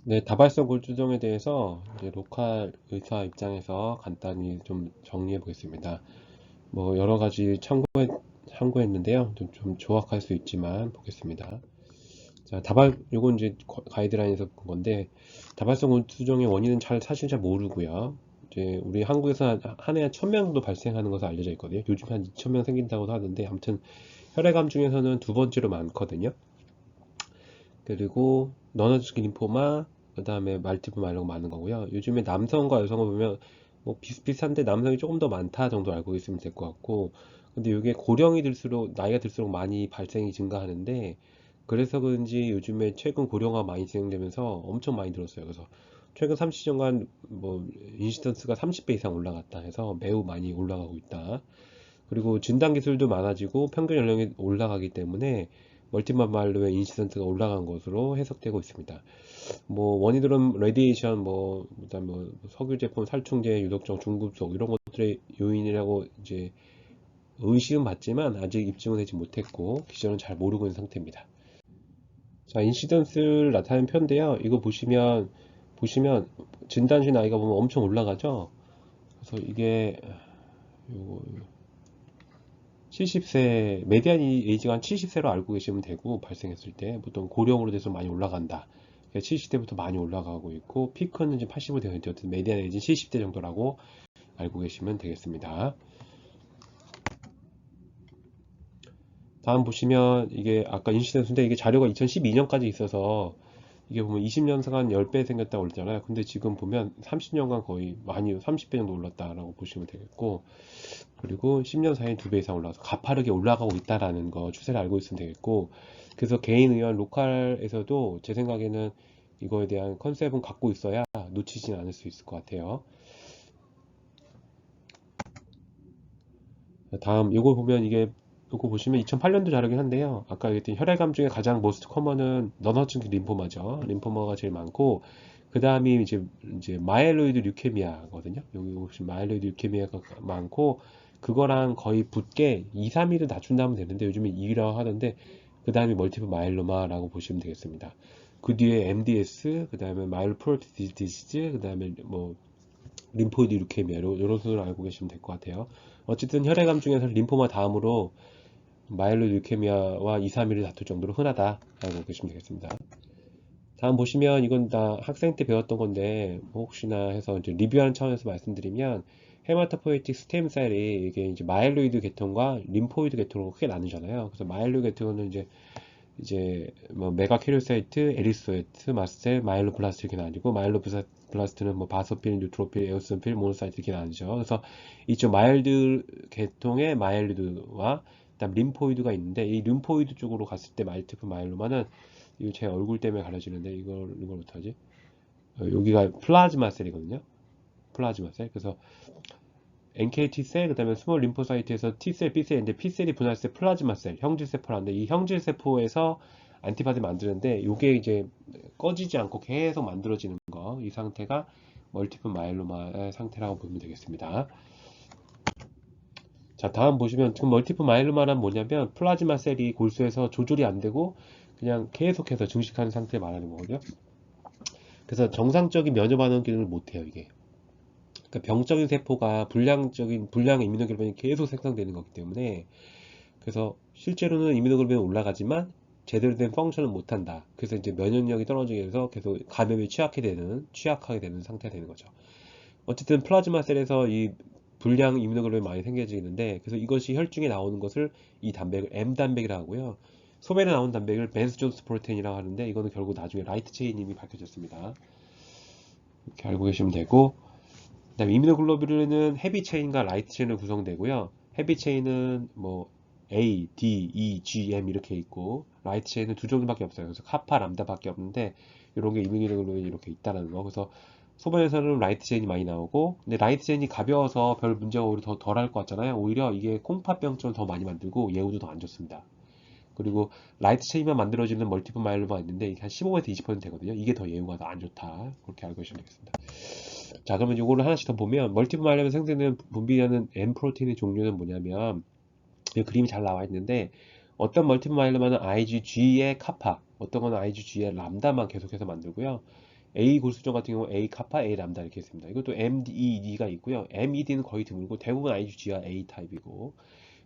네, 다발성 골조정에 대해서 이제 로컬 의사 입장에서 간단히 좀 정리해 보겠습니다. 뭐 여러 가지 참고했는데요. 좀 조악할 수 있지만 보겠습니다. 자, 요건 이제 가이드라인에서 본 건데, 다발성 골수정의 원인은 사실 잘 모르고요. 이제 우리 한국에서 한 해에 1000명 정도 발생하는 것으로 알려져 있거든요. 요즘 한 2000명 생긴다고 하는데, 아무튼 혈액암 중에서는 두 번째로 많거든요. 그리고 너너즈키 림포마, 그 다음에 말티플 마이로가 많은 거고요. 요즘에 남성과 여성을 보면 뭐 비슷비슷한데 남성이 조금 더 많다 정도 알고 있으면 될 것 같고, 근데 이게 고령이 들수록 나이가 들수록 많이 발생이 증가하는데, 그래서 그런지 요즘에 최근 고령화 많이 진행되면서 엄청 많이 들었어요. 그래서 최근 30년간 뭐 인시던스가 30배 이상 올라갔다 해서 매우 많이 올라가고 있다. 그리고 진단 기술도 많아지고 평균 연령이 올라가기 때문에 멀티ple 마일로의 인시던트가 올라간 것으로 해석되고 있습니다. 뭐 원인들은 레디에이션, 그다음 뭐 석유 제품 살충제, 유독성 중금속 이런 것들의 요인이라고 이제 의식은 받지만 아직 입증은 되지 못했고 기전은 잘 모르고 있는 상태입니다. 자, 인시던스를 나타내는 표인데요. 이거 보시면 진단시 나이가 보면 엄청 올라가죠. 그래서 이게 요 70세, 메디안 에이지가 한 70세로 알고 계시면 되고, 발생했을 때, 보통 고령으로 돼서 많이 올라간다. 70대부터 많이 올라가고 있고, 피크는 지금 85대 되었든, 메디안 에이지 70대 정도라고 알고 계시면 되겠습니다. 다음 보시면, 이게 아까 인시던스인데, 이게 자료가 2012년까지 있어서, 이게 보면 20년간 10배 생겼다고 그랬잖아요. 근데 지금 보면 30년간 거의 많이 30배 정도 올랐다라고 보시면 되겠고, 그리고 10년 사이에 2배 이상 올라서 가파르게 올라가고 있다라는 거 추세를 알고 있으면 되겠고, 그래서 개인 의원 로컬에서도 제 생각에는 이거에 대한 컨셉은 갖고 있어야 놓치진 않을 수 있을 것 같아요. 다음 이거 보면 이거 보시면 2008년도 자료긴 한데요. 아까 얘기했던 혈액암 중에 가장 모스트 커먼은 너너층 림포마죠. 림포마가 제일 많고, 그 다음이 이제 마이로이드 류케미아거든요. 여기 보시면 마이로이드 류케미아가 많고, 그거랑 거의 붙게 2, 3위를 낮춘다면 되는데 요즘에 2위라고 하던데, 그 다음이 멀티플 마일로마라고 보시면 되겠습니다. 그 뒤에 MDS, 그 다음에 마일로프로티스 디시즈, 그 다음에 뭐 림포이드 루케미아로 이런 순으로 알고 계시면 될 것 같아요. 어쨌든 혈액암 중에서 림포마 다음으로 마일로 루케미아와 2, 3위를 다툴 정도로 흔하다라고 보시면 되겠습니다. 다음 보시면 이건 다 학생 때 배웠던 건데 뭐 혹시나 해서 이제 리뷰하는 차원에서 말씀드리면, 헤마토포ie틱 스템셀이 이게 이제 마일로이드 계통과 림포이드 계통으로 크게 나누잖아요. 그래서 마일로이드 계통은 이제 뭐 메가캐리오사이트, 에리스소이트, 마스텔, 마일로블라스트 이렇게 나뉘고, 마일로블라스트는 뭐 바소필, 뉴트로필, 에오스노필, 모노사이트 이렇게 나뉘죠. 그래서 이쪽 마일드 계통의 마일리드와 그다음 림포이드가 있는데, 이 림포이드 쪽으로 갔을 때 말티플 마일로마는, 이거 제 얼굴 때문에 가려지는데 이걸 못하지? 여기가 플라즈마 셀이거든요. 플라즈마 셀. 그래서 NK T셀, 그 다음에 스몰 림포사이트에서 T셀, B셀인데, P셀이 분할세 플라즈마 셀, 형질세포라는데, 이 형질세포에서 안티바디 만드는데, 이게 이제 꺼지지 않고 계속 만들어지는 거, 이 상태가 멀티플 마일로마의 상태라고 보면 되겠습니다. 자, 다음 보시면 지금 멀티플 마일로마란 뭐냐면, 플라즈마 셀이 골수에서 조절이 안 되고 그냥 계속해서 증식하는 상태 말하는 거거든요. 그래서 정상적인 면역 반응 기능을 못 해요, 이게. 그러니까 병적인 세포가 불량의 이뮤노글로빈이 계속 생성되는 거기 때문에, 그래서 실제로는 이뮤노글로빈이 올라가지만 제대로 된 펑션을 못 한다. 그래서 이제 면역력이 떨어지게 돼서 계속 감염에 취약하게 되는 상태가 되는 거죠. 어쨌든 플라즈마 셀에서 이 불량 이뮤노글로빈이 많이 생겨지는데, 그래서 이것이 혈중에 나오는 것을, 이 단백을 M 단백이라고 하고요. 소변에 나온 단백을 벤스 존스 프로테인이라고 하는데, 이거는 결국 나중에 라이트 체인임이 밝혀졌습니다. 이렇게 알고 계시면 되고, 그다음에 이뮤노글로뷸린은 헤비 체인과 라이트 체인으로 구성되고요. 헤비 체인은 뭐 A, D, E, G, M 이렇게 있고, 라이트 체인은 두 종류밖에 없어요. 그래서 카파, 람다밖에 없는데, 이런 게 이뮤노글로뷸린이 이렇게 있다는 거. 그래서 소변에서는 라이트 체인이 많이 나오고, 근데 라이트 체인이 가벼워서 별 문제가 오히려 더 덜할 것 같잖아요. 오히려 이게 콩팥병증을 더 많이 만들고 예후도 더 안 좋습니다. 그리고 라이트 체인만 만들어지는 멀티플 마일로마 있는데, 이게 한 15에서 20% 되거든요. 이게 더 예후가 더 안 좋다. 그렇게 알고 계시면 되겠습니다. 자, 그러면 이거를 하나씩 더 보면, 멀티플 마일로마 생성되는 분비하는 M 프로테인의 종류는 뭐냐면, 이 그림이 잘 나와 있는데, 어떤 멀티플 마일로마는 IgG의 카파, 어떤 거는 IgG의 람다만 계속해서 만들고요. A 골수종 같은 경우 A 카파, A 람다 이렇게 있습니다. 이것도 MED가 있고요. MED는 거의 드물고 대부분 IgG와 A 타입이고,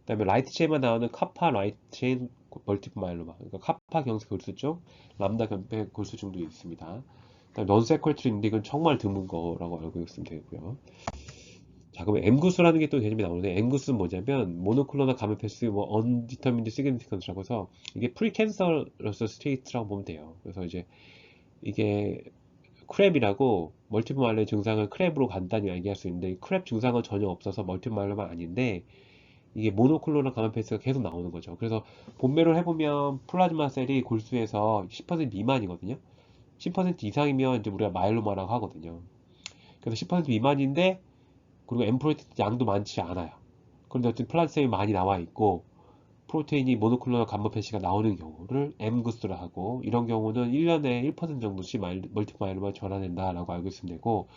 그다음에 라이트 체인만 나오는 카파 라이트 체인 멀티플 마일로마, 그러니까 카파 경색 골수종, 람다 경색 골수종도 있습니다. 그다음에 넌 세퀄트리 인데 이건 정말 드문 거라고 알고 있으면 되고요. 자, 그럼 M구수라는 게 또 개념이 나오는데, M구수는 뭐냐면 모노클로널 가면 패스 뭐 undetermined significance라고 해서 이게 프리캔서러스 스테이트라고 보면 돼요. 그래서 이제 이게 크랩이라고 멀티플 마일로의 증상을 크랩으로 간단히 얘기할 수 있는데, 크랩 증상은 전혀 없어서 멀티플 마일로만 아닌데 이게 모노클로널 가면 패스가 계속 나오는 거죠. 그래서 본매를 해보면 플라즈마 셀이 골수에서 10% 미만이거든요. 10% 이상이면 이제 우리가 마일로마라고 하거든요. 그래서 10% 미만인데, 그리고 M 프로테인 양도 많지 않아요. 그런데 어쨌든 플라즈셀이 많이 나와 있고 프로테인이 모노클로널 감마 패시가 나오는 경우를 M구수라 하고, 이런 경우는 1년에 1% 정도씩 멀티플 마일로마 전환된다라고 알고 있으면 되고,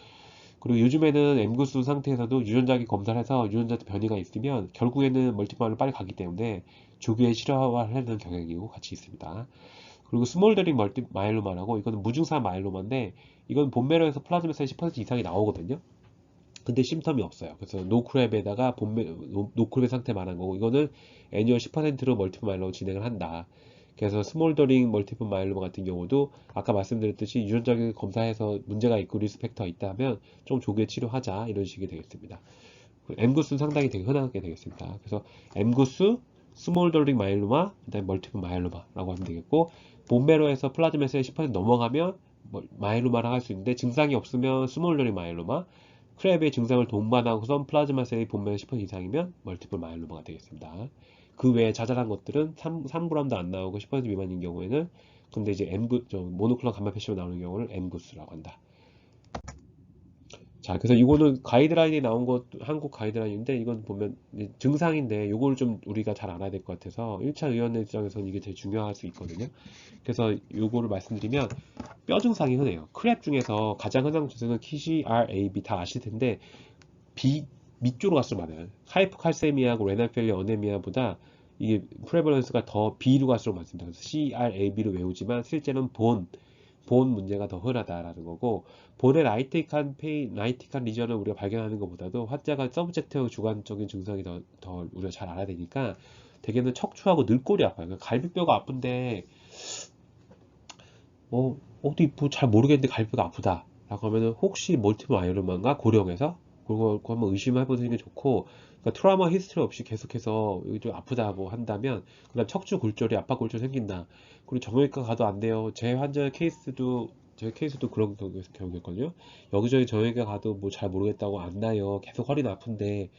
그리고 요즘에는 M구수 상태에서도 유전자기 검사를 해서 유전자 변이가 있으면 결국에는 멀티플 마일로마 빨리 가기 때문에 조기에 실화화하는 경향이고 같이 있습니다. 그리고 스몰더링 멀티 마일로마라고, 이거는 무증상 마일로마인데 이건 본매로에서 플라즈마셀 10% 이상이 나오거든요. 근데 심텀이 없어요. 그래서 노크랩에다가 노크랩의 상태 말한 거고, 이거는 애니얼 10%로 멀티플 마일로마 진행을 한다. 그래서 스몰더링 멀티플 마일로마 같은 경우도 아까 말씀드렸듯이 유전자를 검사해서 문제가 있고 리스펙터가 있다면 좀 조기에 치료하자, 이런 식이 되겠습니다. M구수는 상당히 되게 흔하게 되겠습니다. 그래서 M구수, 스몰더링 마일로마, 그다음에 멀티플 마일로마라고 하면 되겠고, 본메로에서 플라즈마셀 10% 넘어가면 마일로마를 할 수 있는데, 증상이 없으면 스몰더링 마일로마, 크랩의 증상을 동반하고선 플라즈마 셀이 본면에 10% 이상이면 멀티플 마일로마가 되겠습니다. 그 외에 자잘한 것들은 3g도 안 나오고 10% 미만인 경우에는, 근데 이제 모노클론 감마 패시로 나오는 경우를 M구수라고 한다. 자, 그래서 이거는 가이드라인에 나온 것, 한국 가이드라인인데, 이건 보면 증상인데 이걸 좀 우리가 잘 알아야 될 것 같아서 1차 의원의 입장에서는 이게 되게 중요할 수 있거든요. 그래서 이거를 말씀드리면, 뼈 증상이 흔해요. 크랩 중에서 가장 흔한 증상은 키시, R, A, B 다 아실 텐데, B 밑쪽으로 갈수록 많아요. 하이퍼칼세미아하고 레날 페일리어 어네미아보다 이게 프레벌런스가 더 B로 갈수록 많습니다. 그래서 C, R, A, B로 외우지만 실제는 본 문제가 더 흔하다라는 거고, 본의 라이틱한 리전을 우리가 발견하는 것보다도 환자가 서브젝트하고 주관적인 증상이 더 우리가 잘 알아야 되니까, 대개는 척추하고 늘골이 아파요. 그러니까 갈비뼈가 아픈데 어디 뭐 잘 모르겠는데 갈비뼈가 아프다 라고 하면은 혹시 멀티플 마이로마인가 고령에서 그거 한번 의심해 보시는 게 좋고, 그러니까 트라우마 히스토리 없이 계속해서 여기 좀 아프다고 한다면, 그다음 척추 골절이 압박 골절 생긴다, 그리고 정형외과 가도 안 돼요. 제 케이스도 그런 경우였거든요. 여기저기 정형외과 가도 뭐 잘 모르겠다고 안 나요, 계속 허리는 아픈데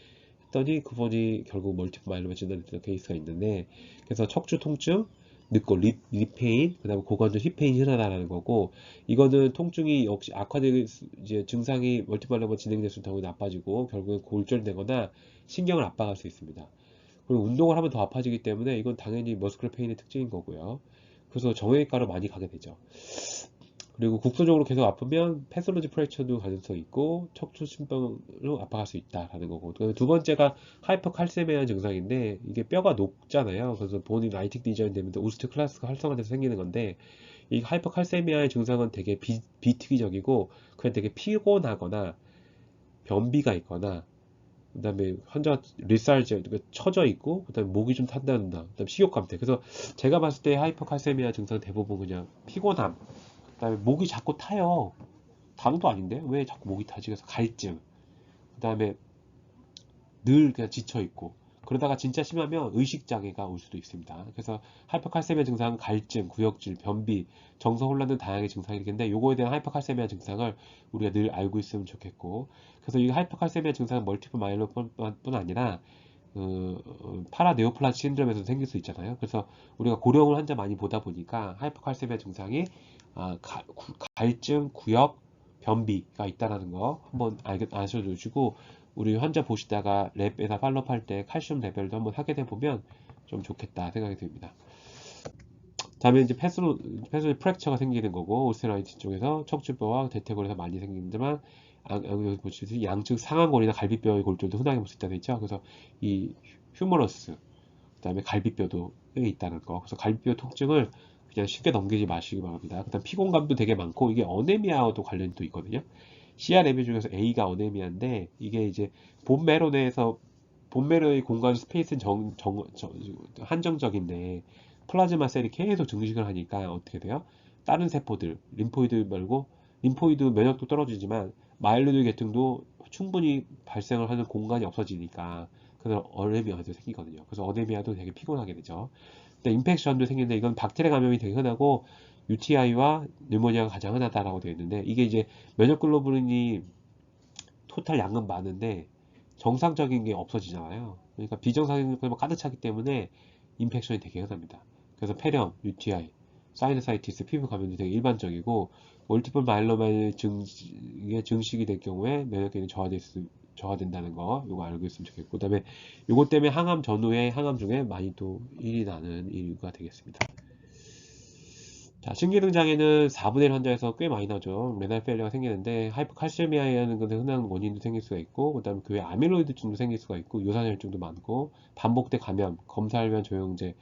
했더니 그분이 결국 멀티플 마일로마 진단됐던 케이스가 있는데, 그래서 척추 통증, 늑골, 립페인, 그 다음에 고관절 힙페인이 흔하다라는 거고, 이거는 통증이 역시 이제 증상이 멀티플 마일로마 진행될수록 더 나빠지고 결국엔 골절되거나 신경을 압박할 수 있습니다. 그리고 운동을 하면 더 아파지기 때문에 이건 당연히 머스클 페인의 특징인 거고요. 그래서 정형외과로 많이 가게 되죠. 그리고 국소적으로 계속 아프면 패솔로지 프랙처도 가능성이 있고 척추 신경으로 압박할 수 있다라는 거고, 두 번째가 하이퍼칼세미아 증상인데, 이게 뼈가 녹잖아요. 그래서 본이 라이틱 디자인 되면서 오스테오클라스가 활성화돼서 생기는 건데, 이 하이퍼칼세미아의 증상은 되게 비특이적이고 그냥 되게 피곤하거나 변비가 있거나, 그다음에 환자가 리살제, 그러니까 처져 있고, 그다음에 목이 좀 탄다는다, 그다음 식욕 감퇴. 그래서 제가 봤을 때 하이퍼칼세미아 증상 대부분 그냥 피곤함, 그다음에 목이 자꾸 타요. 담도 아닌데 왜 자꾸 목이 타지? 그래서 갈증, 그다음에 늘 그냥 지쳐 있고, 그러다가 진짜 심하면 의식 장애가 올 수도 있습니다. 그래서 하이퍼칼세미아 증상은 갈증, 구역질, 변비, 정서 혼란 등 다양한 증상이 있는데, 요거에 대한 하이퍼칼세미아 증상을 우리가 늘 알고 있으면 좋겠고, 그래서 이 하이퍼칼세미아 증상은 멀티플 마일로마뿐 아니라 파라네오플라스 신드롬에서 생길 수 있잖아요. 그래서 우리가 고령을 환자 많이 보다 보니까 하이퍼칼세미아 증상이 갈증, 구역, 변비가 있다는 거 한번 아셔주시고, 우리 환자 보시다가 랩에다 팔로우할 때 칼슘 레벨도 한번 확인해 보면 좀 좋겠다 생각이 듭니다. 다음에 이제 패스로 프랙처가 생기는 거고, 오스테라이티스 쪽에서 척추뼈와 대퇴골에서 많이 생기지만, 여기 보시듯이 양측 상완골이나 갈비뼈의 골절도 흔하게 볼 수 있다고 했죠. 그래서 이 휴머러스, 그다음에 갈비뼈도 있다는 거. 그래서 갈비뼈 통증을 그냥 쉽게 넘기지 마시기 바랍니다. 그다음 피곤감도 되게 많고 이게 어네미아와도 관련이 또 있거든요. CRMA 중에서 A가 어네미아인데 이게 이제 본메로 내에서 본메로의 공간 스페이스는 한정적인데 플라즈마 셀이 계속 증식을 하니까 어떻게 돼요? 다른 세포들, 림포이드 말고 림포이드 면역도 떨어지지만 마일로이드 계통도 충분히 발생을 하는 공간이 없어지니까 그래서 어네미아도 생기거든요. 그래서 어네미아도 되게 피곤하게 되죠. 근데 인펙션도 생기는데 이건 박테리아 감염이 되게 흔하고 UTI와 뉴모니아가 가장 흔하다라고 되어 있는데 이게 이제 면역 글로불린이 토탈 양은 많은데 정상적인 게 없어지잖아요. 그러니까 비정상적인 걸 가득 차기 때문에 인펙션이 되게 흔합니다. 그래서 폐렴, UTI, 사이너사이티스, 피부 감염도 되게 일반적이고 멀티플 마일로마의 증식이 될 경우에 면역 기능이 저하된다는 거 이거 알고 있으면 좋겠고 그다음에 이것 때문에 항암 전후에 항암 중에 많이 또 일이 나는 이유가 되겠습니다. 자, 신기능 장애는 4분의 1 환자에서 꽤 많이 나죠. 레날 페일리어가 생기는데 하이퍼칼슘이아라는 것은 흔한 원인도 생길 수가 있고 그다음에 그 외 아밀로이드증도 생길 수가 있고 요산혈증도 많고 반복된 감염, 검사하면 조영제,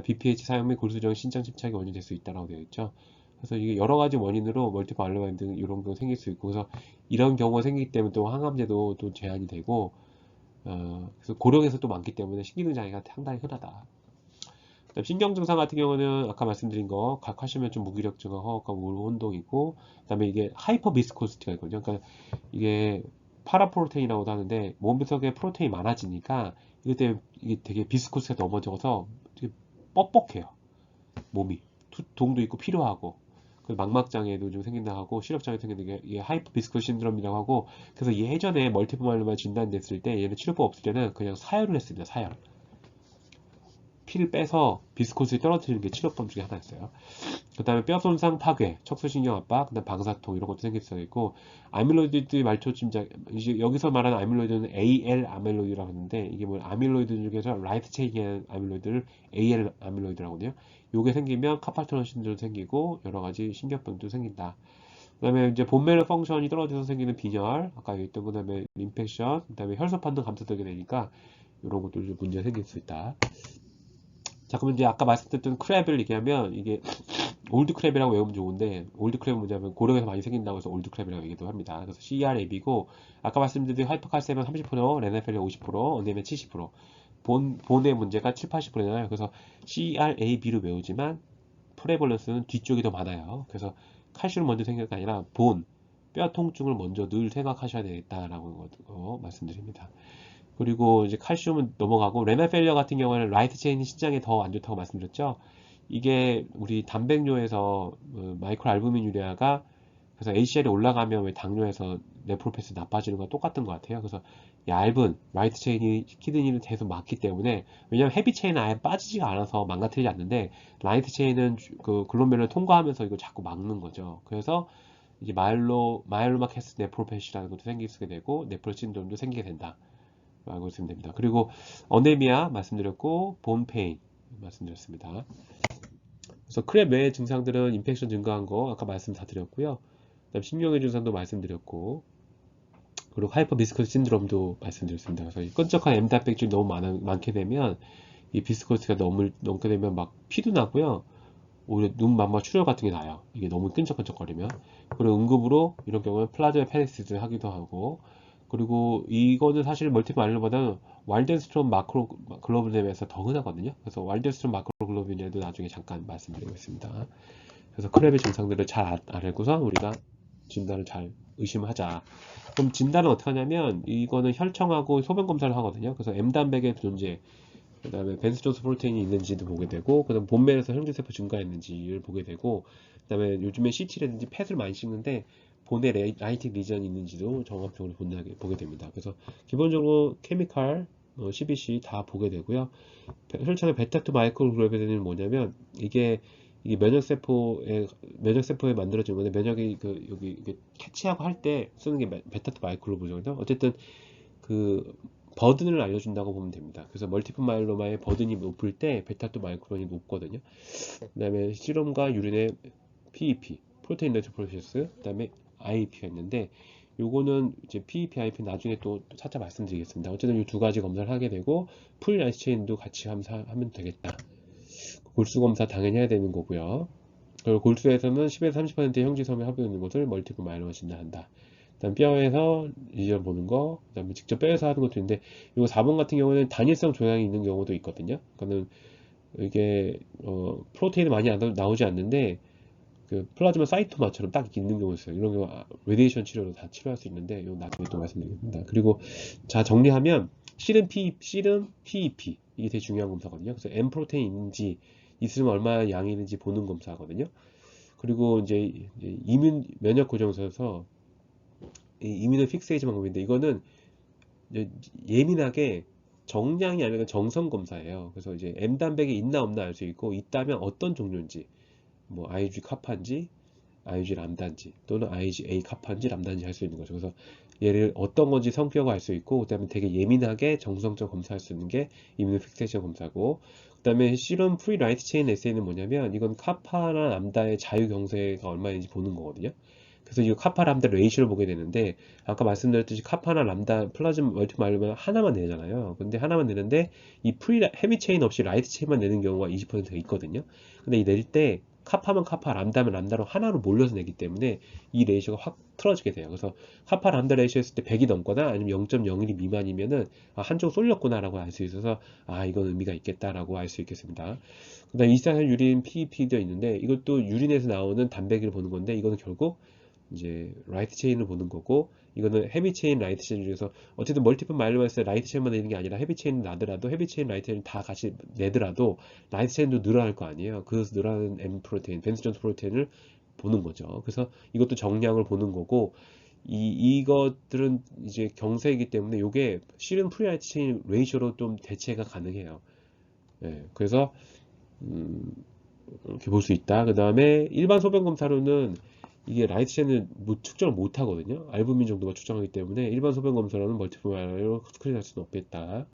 BPH 사용 및 골수정 신장 침착이 원인이 될 수 있다고 되어 있죠. 그래서 이게 여러 가지 원인으로 멀티플 알로마인 등 이런 거 생길 수 있고 그래서 이런 경우가 생기기 때문에 또 항암제도 또 제한이 되고 그래서 고령에서 또 많기 때문에 신기능 장애가 상당히 흔하다. 신경 증상 같은 경우는 아까 말씀드린 거 각하시면 좀 무기력증과 허겁과 운동이고 그다음에 이게 하이퍼 비스코시티가 있거든요. 그러니까 이게 파라프로테인이라고도 하는데 몸속에 프로테인이 많아지니까 이것 때문에 이게 되게 비스코스가 넘어져서 되게 뻑뻑해요. 몸이 두통도 있고 피로하고 망막장애도 좀 생긴다 하고 시력장애 생기는 게 이게 하이퍼 비스코 신드롬이라고 하고 그래서 예전에 멀티플 마일로마 진단됐을 때 얘는 치료법 없을 때는 그냥 사혈을 했습니다. 사혈. 피를 빼서 비스코스를 떨어뜨리는 게 치료법 중에 하나였어요. 그 다음에 뼈 손상 파괴, 척수신경 압박, 그다음 방사통 이런 것도 생길 수가 있고 아밀로이드 말초 침작 이제 여기서 말하는 아밀로이드는 AL 아밀로이드라고 하는데 이게 뭐 아밀로이드 중에서 라이트 체인 아밀로이드를 AL 아밀로이드라고 하거든요. 요게 생기면 카파토론 신드롬 생기고 여러 가지 신경병도 생긴다. 그다음에 이제 본메로 펑션이 떨어져서 생기는 빈혈, 아까 얘기했던 그다음에 인펙션, 그다음에 혈소 판도 감소되게 되니까 이런 것도 좀 문제가 생길 수 있다. 자, 그러면 이제 아까 말씀드렸던 크랩을 얘기하면 이게 올드 크랩이라고 외우면 좋은데 올드 크랩은 뭐냐면 고령에서 많이 생긴다고 해서 올드 크랩이라고 얘기도 합니다. 그래서 CRAB고 아까 말씀드린 하이퍼칼세면 30%, 레나펠리 50%, 언데면 70%. 본의 문제가 7, 80%잖아요. 그래서 CRAB로 외우지만 프레벌런스는 뒤쪽이 더 많아요. 그래서 칼슘을 먼저 생길 게 아니라 뼈 통증을 먼저 늘 생각하셔야 되겠다라고 말씀드립니다. 그리고 이제 칼슘은 넘어가고 레날 페일리어 같은 경우에는 라이트 체인이 신장에 더 안 좋다고 말씀드렸죠. 이게 우리 단백뇨에서 마이크로 알부민 유래아가 그래서 HCL이 올라가면 왜 당뇨에서 네프로페스 나빠지는 거랑 똑같은 것 같아요. 그래서 얇은 라이트 체인이 키드니를 계속 막기 때문에 왜냐면 헤비 체인은 아예 빠지지가 않아서 망가뜨리지 않는데 라이트 체인은 그 글로메룰을 통과하면서 이걸 자꾸 막는 거죠. 그래서 이제 마일로마 캐스 네프로페시라는 것도 생기게 되고 네프로 신드롬도 생기게 된다. 알고 있으면 됩니다. 그리고 어네미아 말씀드렸고 본페인 말씀드렸습니다. 그래서 크랩 외의 증상들은 인펙션 증가한 거 아까 말씀 다 드렸고요. 그다음 신경의 증상도 말씀드렸고 그리고 하이퍼 비스코스 신드롬도 말씀드렸습니다. 그래서 끈적한 M 단백질이 너무 많게 되면 이 비스코스가 넘게 되면 막 피도 나고요. 오히려 눈 맘마 출혈 같은 게 나요. 이게 너무 끈적끈적거리면. 그리고 응급으로 이런 경우는 플라즈마 페리시스 하기도 하고 그리고 이거는 사실 멀티플 마일로보다는 와일덴스트롬 마크로 글로빈에서 더 흔하거든요. 그래서 와일덴스트롬 마크로 글로빈에도 나중에 잠깐 말씀드리겠습니다. 그래서 크랩의 증상들을 잘 알고서 우리가 진단을 잘 의심하자. 그럼 진단은 어떻게 하냐면 이거는 혈청하고 소변 검사를 하거든요. 그래서 M 단백의 존재, 그 다음에 벤스조스 프로테인이 있는지도 보게 되고, 그 다음에 본면에서 형질세포 증가했는지를 보게 되고, 그 다음에 요즘에 CT라든지 펫을 많이 찍는데, 본에 라이틱 리전이 있는지도 종합적으로 보게 됩니다. 그래서 기본적으로 케미칼, CBC 다 보게 되고요. 혈청의 베타2 마이크로글로빈은 뭐냐면, 이게 면역세포에 만들어진 건데, 면역이 여기 이게 캐치하고 할 때 쓰는 게 베타2 마이크로글로빈이거든요. 어쨌든, 버든을 알려준다고 보면 됩니다. 그래서 멀티플 마일로마의 버든이 높을 때 베타2 마이크론이 높거든요. 그 다음에 시럼과 유린의 PEP, 프로테인 레트로포시스, 그 다음에 IEP가 있는데 요거는 이제 PEP, IEP 나중에 또 차차 말씀드리겠습니다. 어쨌든 이 두 가지 검사를 하게 되고 풀 라이트 체인도 같이 하면 되겠다. 골수 검사 당연히 해야 되는 거고요. 그리고 골수에서는 10에서 30%의 형질섬유 합이 있는 것을 멀티플 마일로마 진단한다. 그다음 뼈에서 이전 보는 거, 그다음에 직접 뼈에서 하는 것도 있는데, 이거 4번 같은 경우는 단일성 조향이 있는 경우도 있거든요. 그거는 이게 프로테인이 많이 나오지 않는데 그 플라즈마 사이토마처럼 딱 있는 경우가 있어요. 이런 경우 레디에이션 치료로 다 치료할 수 있는데 이거 나중에 또 말씀드리겠습니다. 그리고 자 정리하면 씨름 PEP 이게 되게 중요한 검사거든요. 그래서 M 프로테인인지 있으면 얼마나 양이 있는지 보는 검사거든요. 그리고 이제 면역 고정서에서 이뮤노 픽세이즈 방법인데 이거는 예민하게 정량이 아니라 정성 검사예요. 그래서 이제 M 단백이 있나 없나 알 수 있고 있다면 어떤 종류인지 뭐 IG 카파인지 IG 람다인지 또는 IgA 카파인지 람다인지 할 수 있는 거죠. 그래서 얘를 어떤 건지 성격을 알 수 있고 그다음에 되게 예민하게 정성적 검사할 수 있는 게 이뮤노 픽세이션 검사고 그다음에 시럼 프리 라이트 체인 에세이는 뭐냐면 이건 카파나 람다의 자유 경세가 얼마인지 보는 거거든요. 그래서 이 카파 람다 레이시를 보게 되는데 아까 말씀드렸듯이 카파나 람다 플라즈마 멀티 말면 하나만 내잖아요. 근데 하나만 내는데 이 프리 헤비 체인 없이 라이트 체인만 내는 경우가 20%가 있거든요. 근데 이 낼 때 카파면 카파, 람다면 람다로 하나로 몰려서 내기 때문에 이 레이셔가 확 틀어지게 돼요. 그래서 카파 람다 레이셔 했을 때 100이 넘거나 아니면 0.01이 미만이면은 한쪽 쏠렸구나라고 알 수 있어서 이건 의미가 있겠다라고 알 수 있겠습니다. 그다음 이산화탄 유린 PEP도 있는데 이것도 유린에서 나오는 단백을 보는 건데 이거는 결국 이제 라이트 체인을 보는 거고 이거는 헤비 체인 라이트 체인 중에서 어쨌든 멀티플 마일로마스 라이트 체인만 내는 게 아니라 헤비 체인 나더라도 헤비 체인 라이트 체인 다 같이 내더라도 라이트 체인도 늘어날 거 아니에요. 그 늘어나는 M 프로테인, 벤스존스 프로테인을 보는 거죠. 그래서 이것도 정량을 보는 거고 이것들은 이제 경세이기 때문에 이게 실은 프리라이트 체인 레이셔로 좀 대체가 가능해요. 예, 그래서 이렇게 볼 수 있다. 그 다음에 일반 소변 검사로는 이게 라이트 체인을 측정을 못 하거든요. 알부민 정도가 측정하기 때문에 일반 소변 검사로는 멀티플 마이로 스크린할 수는 없겠다.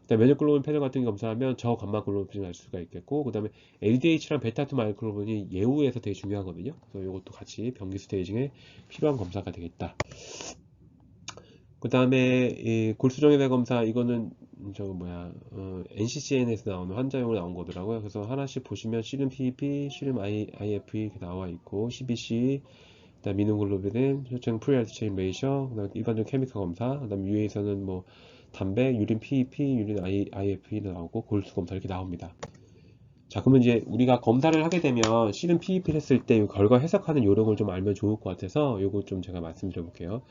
그다음에 면역 글로불린 패널 같은 게 검사하면 저감마 글로불린을 알 수가 있겠고, 그다음에 LDH랑 베타2 마이크로글로불린이 예후에서 되게 중요하거든요. 그래서 이것도 같이 병기 스테이징에 필요한 검사가 되겠다. 그 다음에 이 골수정예대 검사 이거는 NCCN에서 나오는 환자용으로 나온 거더라고요. 그래서 하나씩 보시면 씨름 PEP, 씨름 IFE 이렇게 나와 있고 CBC, 그다음 미노글로빈, 혈청 프리알트 체인 레이셔, 그다음 일반적 케미컬 검사, 그다음 유해에서는 뭐 담배, 유린 PEP, 유린 IFE도 나오고 골수 검사 이렇게 나옵니다. 자, 그러면 이제 우리가 검사를 하게 되면 씨름 PEP를 했을 때 이 결과 해석하는 요령을 좀 알면 좋을 것 같아서 요거 좀 제가 말씀드려 볼게요.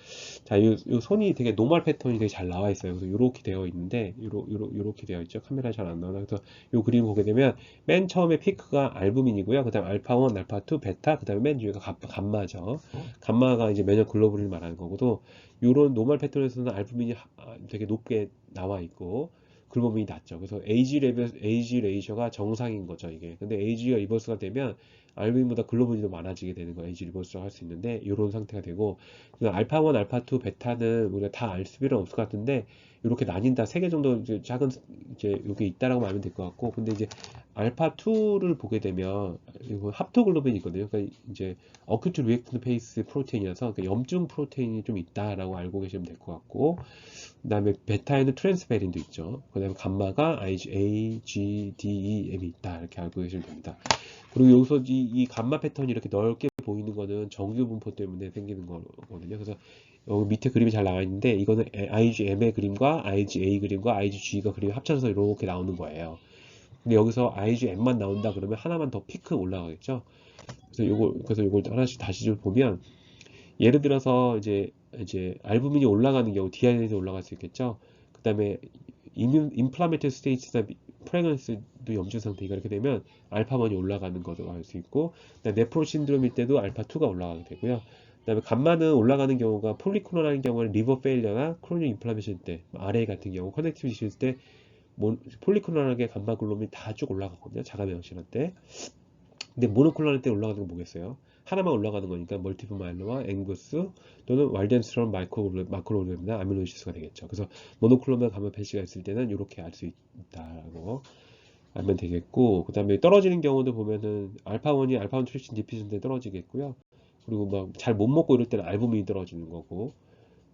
자, 요 손이 되게 노멀 패턴이 되게 잘 나와 있어요. 그래서 요렇게 되어 있는데 요렇게 되어 있죠. 카메라에 잘 안 나오나. 그래서 요 그림 보게 되면 맨 처음에 피크가 알부민이고요. 그다음 알파1, 알파2, 베타, 그다음에 맨 뒤가 감마죠. 감마가 이제 면역 글로불린을 말하는 거고 요런 노멀 패턴에서는 알부민이 되게 높게 나와 있고 글로빈이 낮죠. 그래서 AG 레이셔가 정상인 거죠, 이게. 근데 AG가 리버스가 되면 알부민보다 글로빈이 더 많아지게 되는 거, AG 리버스라고 할 수 있는데, 이런 상태가 되고, 알파1, 알파2, 베타는 우리가 다 알 필요는 없을 것 같은데, 이렇게 나뉜다. 3개 정도 이제 작은, 이제 여기 있다라고 알면 될 것 같고, 근데 이제 알파2를 보게 되면, 이거 합토글로빈이 있거든요. 그러니까 이제 어큐트 리액트 페이스 프로테인이라서, 그러니까 염증 프로테인이 좀 있다라고 알고 계시면 될 것 같고, 그 다음에 베타에는 트랜스페린도 있죠. 그 다음에 감마가 IgA, G, D, E, M이 있다. 이렇게 알고 계시면 됩니다. 그리고 여기서 이 감마 패턴이 이렇게 넓게 보이는 거는 정규 분포 때문에 생기는 거거든요. 그래서 여기 밑에 그림이 잘 나와 있는데 이거는 IgM의 그림과 IgA 그림과 IgG가 그림이 합쳐서 이렇게 나오는 거예요. 근데 여기서 IgM만 나온다 그러면 하나만 더 피크 올라가겠죠. 그래서 요걸 하나씩 다시 좀 보면 예를 들어서 이제 알부민이 올라가는 경우 DNA도 올라갈 수 있겠죠. 그다음에 인플라메이터 스테이트나 프레그넌스도 염증 상태가 이렇게 되면 알파1이 올라가는 것도 알 수 있고, 그다음에 네프로 신드롬일 때도 알파2가 올라가게 되고요. 그다음에 감마는 올라가는 경우가 폴리클론하는 경우는 리버 페일러나 크로닉 인플라메이션 때, RA 같은 경우 커넥티비티 있을 때 폴리클론하게 감마 글로빈이 다 쭉 올라가거든요. 자가 명실할 때. 근데 모노클론할 때 올라가는 건 뭐겠어요? 하나만 올라가는 거니까 멀티플 마일로마, 앵구스 또는 왈덴스트럼 마크로그램이나 아미노이시스가 되겠죠. 그래서 모노클로만 감마 패시가 있을 때는 이렇게 알 수 있다라고 알면 되겠고, 그 다음에 떨어지는 경우도 보면은 알파1 트리신 디피전 때 떨어지겠고요. 그리고 막 잘 못 먹고 이럴 때는 알부민이 떨어지는 거고,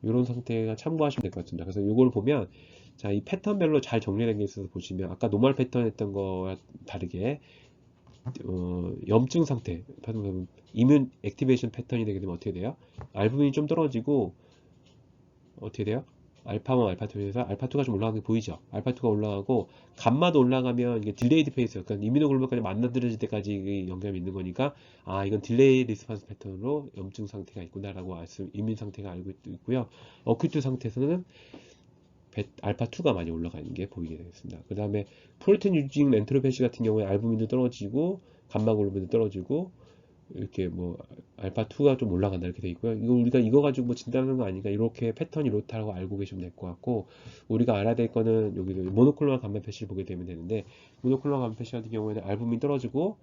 이런 상태가 참고하시면 될 것 같습니다. 그래서 이걸 보면 자, 이 패턴별로 잘 정리된 게 있어서 보시면 아까 노멀 패턴 했던 거와 다르게 염증 상태, 이뮨 액티베이션 패턴이 되게 되면 어떻게 돼요? 알부민이 좀 떨어지고 어떻게 돼요? 알파1, 알파2에서 알파2가 좀 올라가는 게 보이죠? 알파2가 올라가고 감마도 올라가면 이게 딜레이드 페이스, 그러니까 이민호글로불까지 만나들어질 때까지 영향이 있는 거니까 아 이건 딜레이 리스폰스 패턴으로 염증 상태가 있구나라고 이민 상태가 알고 있고요. 어큐트 상태에서는 알파2가 많이 올라가는 게 보이게 되겠습니다. 그 다음에 프로틴 유징 엔테로페시 같은 경우에 알부민도 떨어지고 감마글로빈도 떨어지고 이렇게 뭐 알파2가 좀 올라간다 이렇게 돼 있고요. 이거 우리가 이거 가지고 뭐 진단하는 거 아니니까 이렇게 패턴이 이렇다고 알고 계시면 될 것 같고, 우리가 알아야 될 거는 여기 모노클로널 감마 패시를 보게 되면 되는데, 모노클로널 감마 패시 같은 경우에는 알부민 떨어지고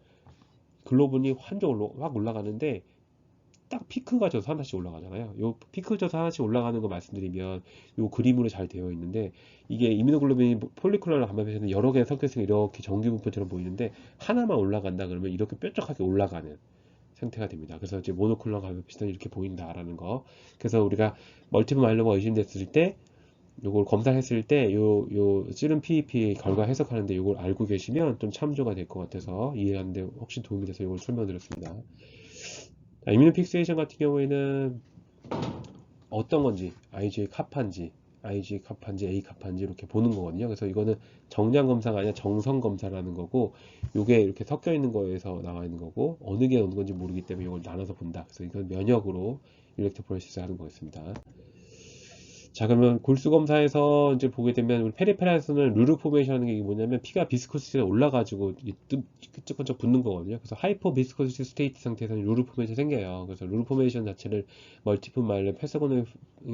글로빈이 확 올라가는데 딱 피크가 져서 하나씩 올라가잖아요. 요 피크 져서 하나씩 올라가는 거 말씀드리면 요 그림으로 잘 되어 있는데, 이게 이뮤노글로빈이 폴리클로널 감마 패시는 여러 개의 섞여서 이렇게 전기분포처럼 보이는데 하나만 올라간다 그러면 이렇게 뾰족하게 올라가는 상태가 됩니다. 그래서 이제 모노클론 감마 패시는 이렇게 보인다라는 거. 그래서 우리가 멀티플 마일로마 의심됐을 때 요걸 검사했을 때 요 씨름 PEP 결과 해석하는데 요걸 알고 계시면 좀 참조가 될 것 같아서 이해하는데 혹시 도움이 돼서 요걸 설명드렸습니다. 이뮤노 픽세이션 같은 경우에는 어떤 건지 IgA 카파인지 IgA 카파인지 A 카파인지 이렇게 보는 거거든요. 그래서 이거는 정량 검사가 아니라 정성 검사라는 거고, 요게 이렇게 섞여 있는 거에서 나와 있는 거고 어느 게 어느 건지 모르기 때문에 이걸 나눠서 본다. 그래서 이건 면역으로 일렉트포레시스 하는 거였습니다. 자, 그러면 골수 검사에서 이제 보게 되면 우리 페리페라에서는 루르 포메이션 하는 게 뭐냐면 피가 비스코시티가 올라가지고 끈적끈적 붙는 거거든요. 그래서 하이퍼 비스코시티 스테이트 상태에서는 루르 포메이션 생겨요. 그래서 루르 포메이션 자체를 멀티플 마일로 패서고널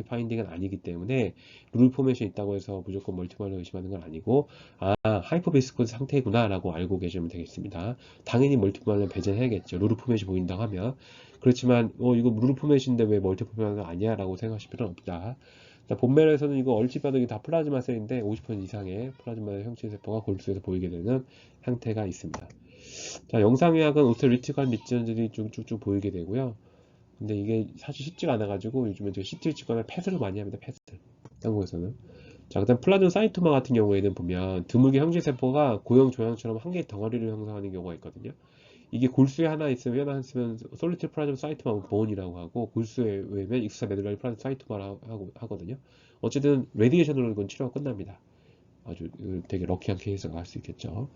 파인딩은 아니기 때문에 루르 포메이션 있다고 해서 무조건 멀티플 마일로 의심하는 건 아니고, 아 하이퍼 비스코시 상태구나 라고 알고 계시면 되겠습니다. 당연히 멀티플 마일로 배제해야겠죠. 루르 포메이션 보인다고 하면. 그렇지만 이거 루르 포메이션인데 왜 멀티플 마일로 아니야 라고 생각하실 필요는 없다. 본면에서는 이거 얼핏 봐도 이게 다 플라즈마 셀인데 50% 이상의 플라즈마 형체 세포가 골수에서 보이게 되는 형태가 있습니다. 자, 영상의학은 오스테리티컬 밑전들이 쭉쭉쭉 보이게 되고요. 근데 이게 사실 쉽지가 않아가지고 요즘에 저희 CT 찍거나 펫을 많이 합니다. 펫을. 한국에서는. 자, 그다음 플라즈마 사이토마 같은 경우에는 보면 드물게 형제 세포가 고형 조형처럼 한 개의 덩어리를 형성하는 경우가 있거든요. 이게 골수에 하나 있으면 솔리티 플라즘 사이토마 본이라고 하고, 골수에 의하면 익스트라 메듈라리 플라즘 사이토마라고 하거든요. 어쨌든 레디에이션으로 이건 치료가 끝납니다. 아주 되게 럭키한 케이스가 할 수 있겠죠.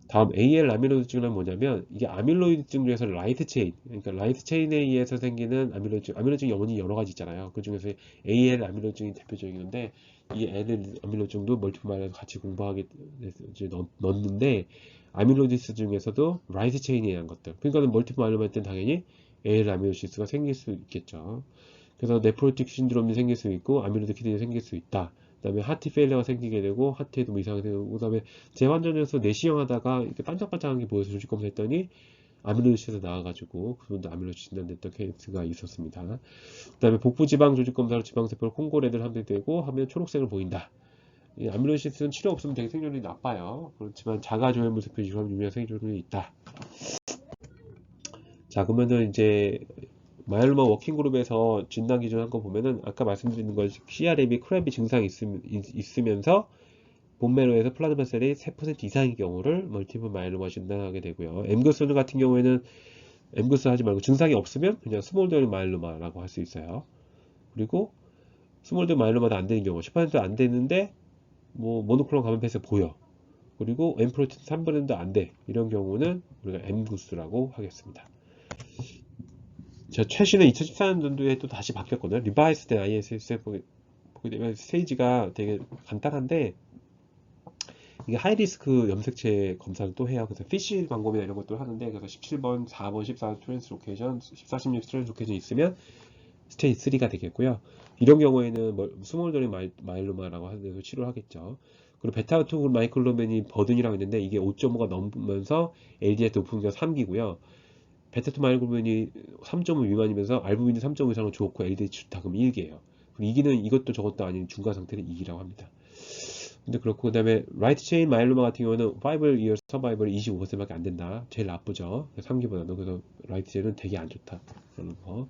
다음 AL 아밀로이드증은 뭐냐면 이게 아밀로이드증 중에서 라이트 체인, 그러니까 라이트 체인에 의해서 생기는 아밀로이드증 영원히 여러 가지 있잖아요. 그 중에서 AL 아밀로이드증이 대표적인데, 이 L 아밀로이드증도 멀티플 마일에서 같이 공부하게 이제 넣었는데, 아밀로이드스 중에서도 라이트 체인에 의한 것들, 그러니까 멀티플 마일로마 할 때는 당연히 AL 아밀로시스가 생길 수 있겠죠. 그래서 네프로틱 신드롬이 생길 수 있고 아밀로이드 키드니 생길 수 있다. 그다음에 하트 페일러가 생기게 되고 하트에도 뭐 이상이 되고, 그다음에 재환전에서 내시경 하다가 이렇게 반짝반짝한 게 보여서 조직 검사했더니 아밀로이드시에서 나와가지고 그분도 아밀로이드 진단됐던 케이스가 있었습니다. 그다음에 복부 지방 조직 검사로 지방세포를 콩고레드를 하면 되고 하면 초록색을 보인다. 이 아밀로이시스는 치료 없으면 되게 생존율이 나빠요. 그렇지만 자가 조혈물 세포 이식하면 유명한 생존율이 있다. 자, 그러면은 이제 마이로마 워킹그룹에서 진단 기준 한 거 보면은 아까 말씀드린 건 CRM이 크랩이 증상이 있으면서 본메로에서 플라즈마 셀이 3% 이상의 경우를 멀티플 마이로마 진단하게 되고요. 엠그스 같은 경우에는 엠그스 하지 말고 증상이 없으면 그냥 스몰드 마이로마라고 할 수 있어요. 그리고 스몰드 마이로마도 안 되는 경우 10% 안 되는데 뭐 모노클론 감염 패스 보여. 그리고 엠프로틴 3분의 1도 안 돼. 이런 경우는 우리가 엠구스라고 하겠습니다. 자, 최신의 2014년도에 또 다시 바뀌었거든요. 리바이스 된 ISS 보게 되면 스테이지가 되게 간단한데, 이게 하이리스크 염색체 검사를 또 해요. 그래서 피쉬 방법이나 이런 것도 하는데, 그래서 17번, 4번, 14 트랜스로케이션, 14, 16 트랜스로케이션 있으면 스테이지 3가 되겠고요. 이런 경우에는 스몰더링 마일로마라고 하는 데서 치료를 하겠죠. 그리고 베타2 마이클로멘이 버든이라고 있는데 이게 5.5가 넘으면서 LDL 높은 게 3기고요. 베타2 마이클로멘이 3.5 미만이면서 알부민이 3.5 이상은 좋고 LDL 좋다 그럼 1기예요. 그리고 2기는 이것도 저것도 아닌 중간 상태는 2기라고 합니다. 근데 그렇고, 그 다음에 라이트 체인 마일로마 같은 경우는 5 years 서바이벌이 25%밖에 안 된다. 제일 나쁘죠. 3기보다는. 그래서 라이트 체인은 되게 안 좋다. 그런 거.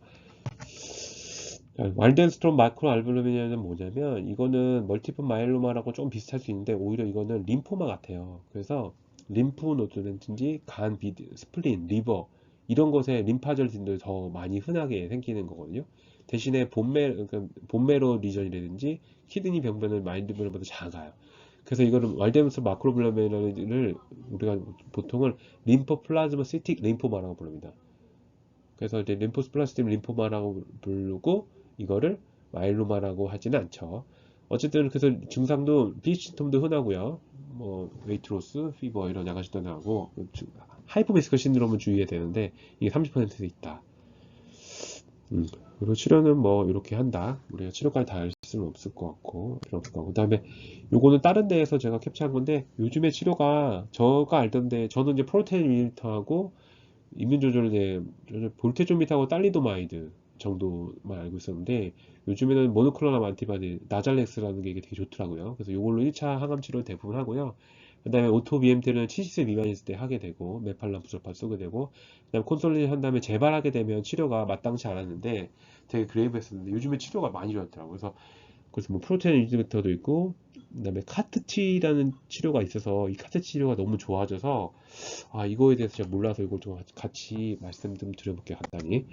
왈덴스트롬 마크로 알부미는는 뭐냐면 이거는 멀티플 마일로마라고 좀 비슷할 수 있는데 오히려 이거는 림포마 같아요. 그래서 림프 노드든지 간, 비드, 스플린, 리버 이런 곳에 림파절진들이 더 많이 흔하게 생기는 거거든요. 대신에 그러니까 본메로 리전이라든지 키드니 병변은 마인드블러보다 작아요. 그래서 이거를 왈데무스 마크로글로메룰을 우리가 보통은 림포플라즈마시틱 림포마라고 부릅니다. 그래서 이제 림포스플라스틱 림포마라고 부르고 이거를 마일로마라고 하지는 않죠. 어쨌든 그래서 증상도 비시심톰도 흔하고요. 뭐 웨이트로스, 피버 이런 야간 시도 나고 하이포메스컬 신드롬은 주의해야 되는데 이게 30%도 있다. 그리고 치료는 뭐 이렇게 한다. 우리가 치료까지 다 할 수는 없을 것 같고 그렇고 그다음에 요거는 다른 데에서 제가 캡처한 건데 요즘에 치료가 제가 알던데 저는 이제 프로테인 인히비터하고 이민 조절제, 볼테조밋하고 딸리도마이드 정도만 알고 있었는데 요즘에는 모노클로널 안티바디 나잘렉스라는 게 이게 되게 좋더라고요. 그래서 이걸로 1차 항암 치료 대부분 하고요. 그 다음에 오토 BMT는 70세 미만있을 때 하게 되고 메팔람 부sor판 쓰게 되고 그 다음에 콘솔리드 한 다음에 재발하게 되면 치료가 마땅치 않았는데 되게 그레이브했었는데 요즘에 치료가 많이 좋았더라고요. 그래서 뭐 프로테인 인히비터도 있고 그다음에 카트티라는 치료가 있어서 이 카트 치료가 너무 좋아져서 이거에 대해서 제가 몰라서 이걸 좀 같이 말씀 좀 드려볼게요. 간단히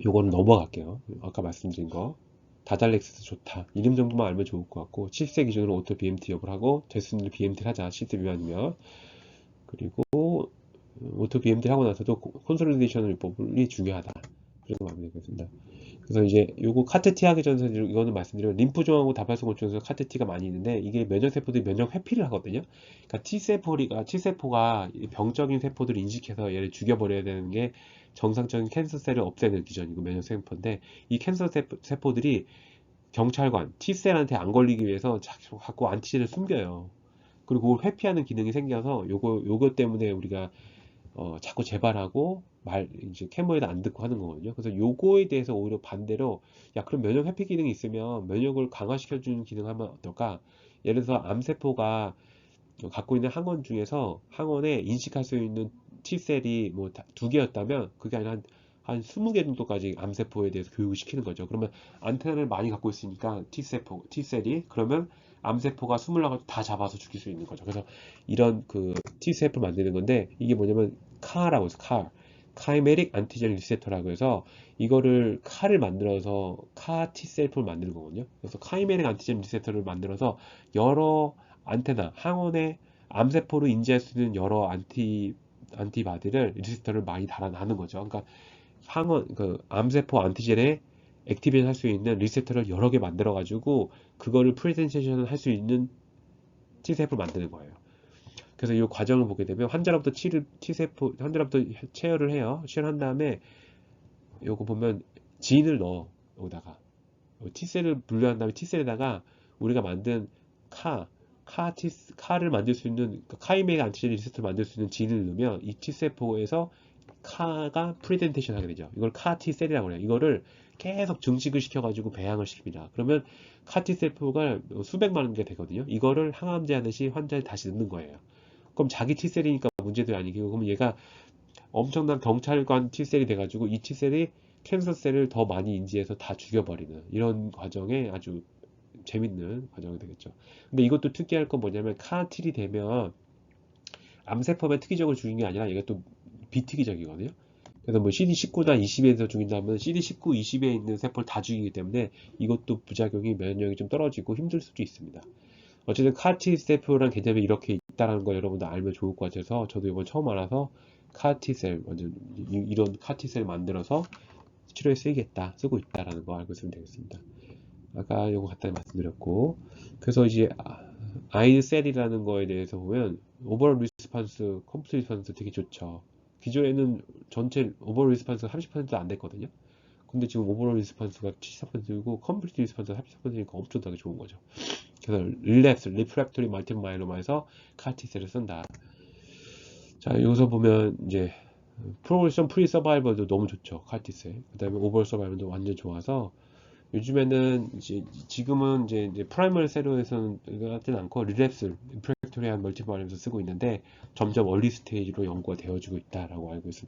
요거는 넘어갈게요. 아까 말씀드린 거 다달렉스 좋다 이름 정도만 알면 좋을 것 같고 70세 기준으로 오토 BMT 여부를 하고 될 수 있는 BMT를 하자 70세 미만이면. 그리고 오토 BMT 하고 나서도 콘솔리데이션 요법이 중요하다 그래서 마무리되겠습니다. 그래서 이제 요거 카트티 하기 전에 이거는 말씀드리면 림프종하고 다발성 곤충에서 카트티가 많이 있는데 이게 면역세포들이 면역 회피를 하거든요. 그러니까 T세포가 병적인 세포들을 인식해서 얘를 죽여버려야 되는 게 정상적인 캔서셀을 없애는 기전이고 면역세포인데 이 캔서세포들이 경찰관 T셀한테 안 걸리기 위해서 자꾸 안티젠을 숨겨요. 그리고 그걸 회피하는 기능이 생겨서 요거 때문에 우리가 자꾸 재발하고 이제 캐모에도 안 듣고 하는 거거든요. 그래서 요거에 대해서 오히려 반대로 야 그럼 면역 회피 기능이 있으면 면역을 강화시켜주는 기능 하면 어떨까? 예를 들어서 암세포가 갖고 있는 항원 중에서 항원에 인식할 수 있는 T셀이 뭐 두 개였다면 그게 아니라 한 20개 정도까지 암세포에 대해서 교육을 시키는 거죠. 그러면 안테나를 많이 갖고 있으니까 T셀이 그러면 암세포가 숨을 나가서 다 잡아서 죽일 수 있는 거죠. 그래서 이런 그 T세포를 만드는 건데 이게 뭐냐면 카라고 해서 카이메릭 안티젠 리세터라고 해서 이거를 카를 만들어서 카 T셀프를 만드는 거거든요. 그래서 카이메릭 안티젠 리세터를 만들어서 여러 안테나, 항원의 암세포를 인지할 수 있는 여러 안티바디를 리세터를 많이 달아나는 거죠. 그러니까 암세포 안티젠에 액티베이트 할 수 있는 리세터를 여러 개 만들어 가지고 그거를 프레젠테이션 할 수 있는 T세포를 만드는 거예요. 그래서 이 과정을 보게 되면 환자로부터 체열을 해요. 체열한 다음에 요거 보면 진을 넣어 여기다가 T셀을 분류한 다음에 T셀에다가 우리가 만든 카를 만들 수 있는 카이메이가 안티젠 리세터를 만들 수 있는 진을 넣으면 이 T세포에서 카가 프레젠테이션 하게 되죠. 이걸 카 T셀이라고 해요. 이거를 계속 증식을 시켜가지고 배양을 시킵니다. 그러면 카 T셀포가 수백만 개 되거든요. 이거를 항암제 하듯이 환자에 다시 넣는 거예요. 그럼 자기 T셀이니까 문제도 아니고 그러면 얘가 엄청난 경찰관 T셀이 돼가지고 이 T셀이 캔서셀을 더 많이 인지해서 다 죽여버리는 이런 과정에 아주 재밌는 과정이 되겠죠. 근데 이것도 특이할 건 뭐냐면 카틸이 되면 암세포만 특이적으로 죽인 게 아니라 얘가 또 비특이적이거든요. 그래서 뭐 CD19나 20에서 죽인다면 CD19, 20에 있는 세포를 다 죽이기 때문에 이것도 부작용이 면역이 좀 떨어지고 힘들 수도 있습니다. 어쨌든 카티 세포란 개념이 이렇게 있다는 걸 여러분들 알면 좋을 것 같아서 저도 이번 처음 알아서 카티셀 완전 이런 카티셀 만들어서 치료에 쓰고 있다라는 거 알고 있으면 되겠습니다. 아까 이거 간단히 말씀드렸고 그래서 이제 아이셀이라는 거에 대해서 보면 오버롤 리스판스, 컴플리트 리스판스 되게 좋죠. 기존에는 전체 오버롤 리스판스가 30%도 안 됐거든요. 근데 지금 오버롤 리스판스가 74%이고 컴플리트 리스판스가 34%니까 엄청나게 좋은 거죠. 그래서 리프랙토리 멀티플 마이로마에서 카티셀을 쓴다. 자, 여기서 보면 이제 프로그레션 프리 서바이벌도 너무 좋죠. 카티셀. 그다음에 오버롤 서바이벌도 완전 좋아서 요즘에는 지금은 이제 프라이머리 세로에서는 같진 않고 리랩스, 리프랙토리한 멀티플 마이로마에서 쓰고 있는데 점점 얼리 스테이지로 연구가 되어지고 있다라고 알고 있습니다.